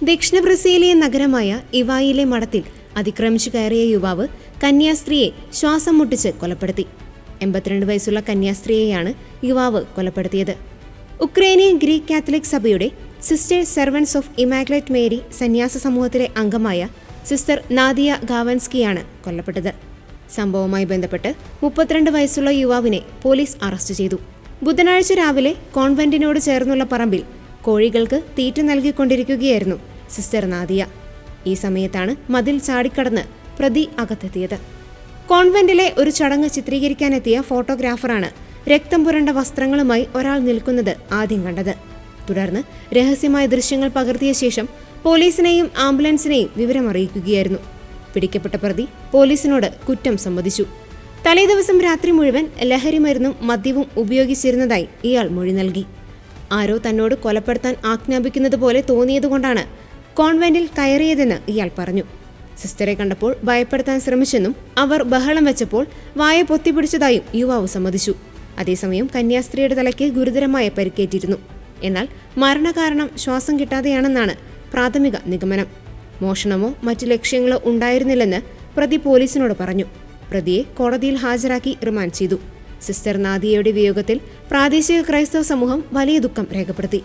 ദക്ഷിണ ബ്രസീലിയൻ നഗരമായ ഇവായിലെ മഠത്തിൽ അതിക്രമിച്ചു കയറിയ യുവാവ് കന്യാസ്ത്രീയെ ശ്വാസം മുട്ടിച്ച് കൊലപ്പെടുത്തി. 82 വയസ്സുള്ള കന്യാസ്ത്രീയെയാണ് യുവാവ് കൊലപ്പെടുത്തിയത്. ഉക്രൈനിയൻ ഗ്രീക്ക് കാത്തലിക് സഭയുടെ sister servants of immaculate Mary സന്യാസ സമൂഹത്തിലെ അംഗമായ സിസ്റ്റർ നാദിയ ഗാവൻസ്കിയാണ് കൊല്ലപ്പെട്ടത്. സംഭവവുമായി ബന്ധപ്പെട്ട് 32 വയസ്സുള്ള യുവാവിനെ പോലീസ് അറസ്റ്റ് ചെയ്തു. ബുധനാഴ്ച രാവിലെ കോൺവെന്റിനോട് ചേർന്നുള്ള പറമ്പിൽ കോഴികൾക്ക് തീറ്റ നൽകിക്കൊണ്ടിരിക്കുകയായിരുന്നു സിസ്റ്റർ നാദിയ. ഈ സമയത്താണ് മതിൽ ചാടിക്കടന്ന് പ്രതി അകത്തെത്തിയത്. കോൺവെന്റിലെ ഒരു ചടങ്ങ് ചിത്രീകരിക്കാനെത്തിയ ഫോട്ടോഗ്രാഫറാണ് രക്തം പുരണ്ട വസ്ത്രങ്ങളുമായി ഒരാൾ നിൽക്കുന്നത് ആദ്യം കണ്ടത്. തുടർന്ന് രഹസ്യമായ ദൃശ്യങ്ങൾ പകർത്തിയ ശേഷം പോലീസിനെയും ആംബുലൻസിനെയും വിവരമറിയിക്കുകയായിരുന്നു. പിടിക്കപ്പെട്ട പ്രതി പോലീസിനോട് കുറ്റം സമ്മതിച്ചു. തലേദിവസം രാത്രി മുഴുവൻ ലഹരിമരുന്നും മദ്യവും ഉപയോഗിച്ചിരുന്നതായി ഇയാൾ മൊഴി നൽകി. ആരോ തന്നോട് കൊലപ്പെടുത്താൻ ആജ്ഞാപിക്കുന്നത് പോലെ തോന്നിയതുകൊണ്ടാണ് കോൺവെന്റിൽ കയറിയതെന്ന് ഇയാൾ പറഞ്ഞു. സിസ്റ്ററെ കണ്ടപ്പോൾ ഭയപ്പെടുത്താൻ ശ്രമിച്ചെന്നും അവർ ബഹളം വെച്ചപ്പോൾ വായ പൊത്തിപ്പിടിച്ചതായും യുവാവ് സമ്മതിച്ചു. അതേസമയം കന്യാസ്ത്രീയുടെ തലയ്ക്ക് ഗുരുതരമായ പരിക്കേറ്റിരുന്നു. എന്നാൽ മരണകാരണം ശ്വാസം കിട്ടാതെയാണെന്നാണ് പ്രാഥമിക നിഗമനം. മോഷണമോ മറ്റു ലക്ഷ്യങ്ങളോ ഉണ്ടായിരുന്നില്ലെന്ന് പ്രതി പോലീസിനോട് പറഞ്ഞു. പ്രതിയെ കോടതിയിൽ ഹാജരാക്കി റിമാൻഡ് ചെയ്തു. സിസ്റ്റർ നാദിയയുടെ വിയോഗത്തിൽ പ്രാദേശിക ക്രൈസ്തവ സമൂഹം വലിയ ദുഃഖം രേഖപ്പെടുത്തി.